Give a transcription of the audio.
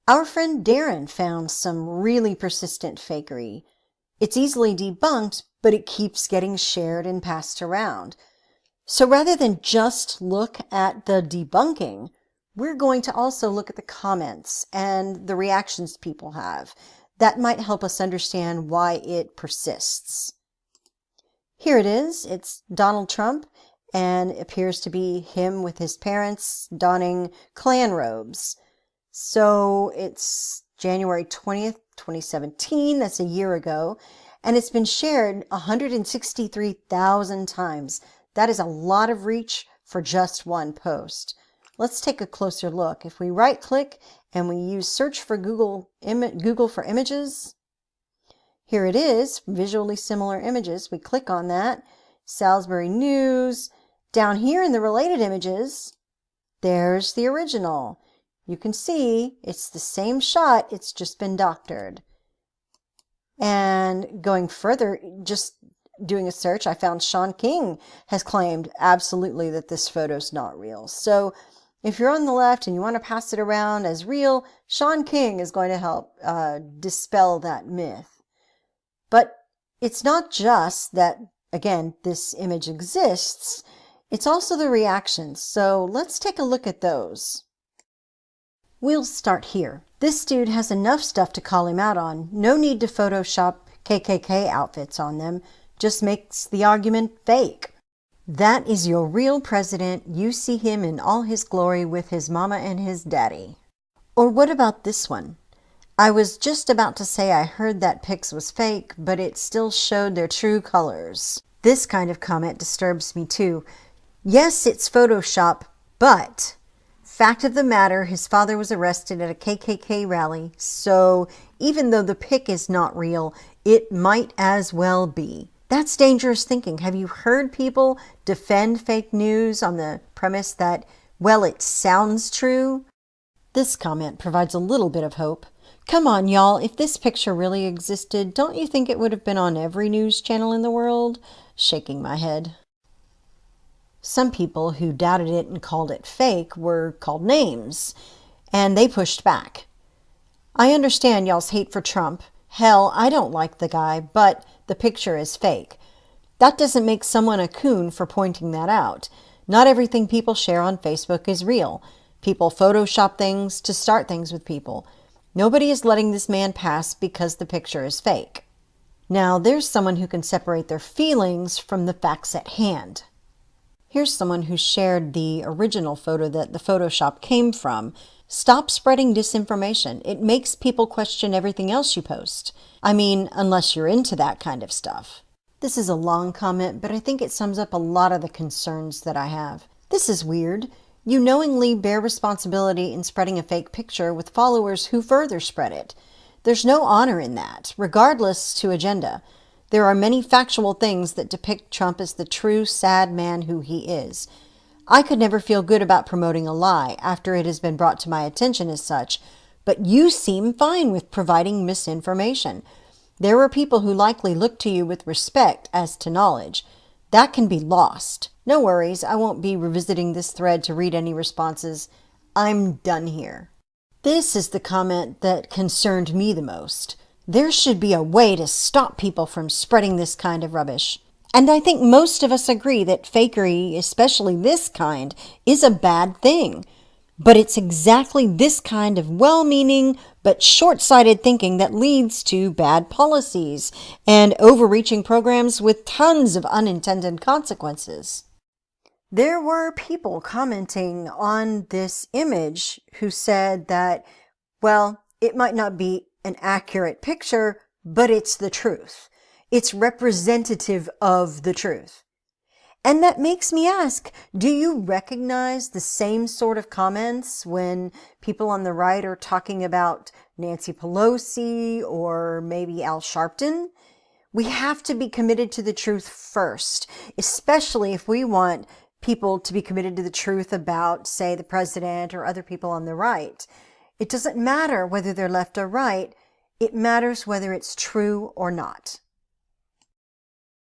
Our friend Darren found some really persistent fakery. It's easily debunked, but it keeps getting shared and passed around. So rather than just look at the debunking, we're going to also look at the comments and the reactions people have. That might help us understand why it persists. Here it is. It's Donald Trump, and it appears to be him with his parents donning Klan robes. So it's January 20th, 2017. That's a year ago. And it's been shared 163,000 times. That is a lot of reach for just one post. Let's take a closer look. If we right click and we use search for Google for images, here it is, visually similar images. We click on that. Salisbury News. Down here in the related images, there's the original. You can see it's the same shot, it's just been doctored. And going further, just doing a search, I found Sean King has claimed absolutely that this photo's not real. So if you're on the left and you want to pass it around as real, Sean King is going to help dispel that myth. But it's not just that, again, this image exists, it's also the reactions. So let's take a look at those. We'll start here. This dude has enough stuff to call him out on. No need to Photoshop KKK outfits on them. Just makes the argument fake. That is your real president. You see him in all his glory with his mama and his daddy. Or what about this one? I was just about to say I heard that pics was fake, but it still showed their true colors. This kind of comment disturbs me too. Yes, it's Photoshop, but fact of the matter, his father was arrested at a KKK rally, so even though the pic is not real, it might as well be. That's dangerous thinking. Have you heard people defend fake news on the premise that, well, it sounds true? This comment provides a little bit of hope. Come on, y'all, if this picture really existed, don't you think it would have been on every news channel in the world? Shaking my head. Some people who doubted it and called it fake were called names, and they pushed back. I understand y'all's hate for Trump. Hell, I don't like the guy, but the picture is fake. That doesn't make someone a coon for pointing that out. Not everything people share on Facebook is real. People Photoshop things to start things with people. Nobody is letting this man pass because the picture is fake. Now, there's someone who can separate their feelings from the facts at hand. Here's someone who shared the original photo that the Photoshop came from. Stop spreading disinformation. It makes people question everything else you post. I mean, unless you're into that kind of stuff. This is a long comment, but I think it sums up a lot of the concerns that I have. This is weird. You knowingly bear responsibility in spreading a fake picture with followers who further spread it. There's no honor in that, regardless to agenda. There are many factual things that depict Trump as the true sad man who he is. I could never feel good about promoting a lie after it has been brought to my attention as such, but you seem fine with providing misinformation. There are people who likely look to you with respect as to knowledge. That can be lost. No worries, I won't be revisiting this thread to read any responses. I'm done here. This is the comment that concerned me the most. There should be a way to stop people from spreading this kind of rubbish. And I think most of us agree that fakery, especially this kind, is a bad thing. But it's exactly this kind of well-meaning but short-sighted thinking that leads to bad policies and overreaching programs with tons of unintended consequences. There were people commenting on this image who said that, well, it might not be an accurate picture, but it's the truth. It's representative of the truth. And that makes me ask, do you recognize the same sort of comments when people on the right are talking about Nancy Pelosi or maybe Al Sharpton? We have to be committed to the truth first, especially if we want people to be committed to the truth about, say, the president or other people on the right. It doesn't matter whether they're left or right. It matters whether it's true or not.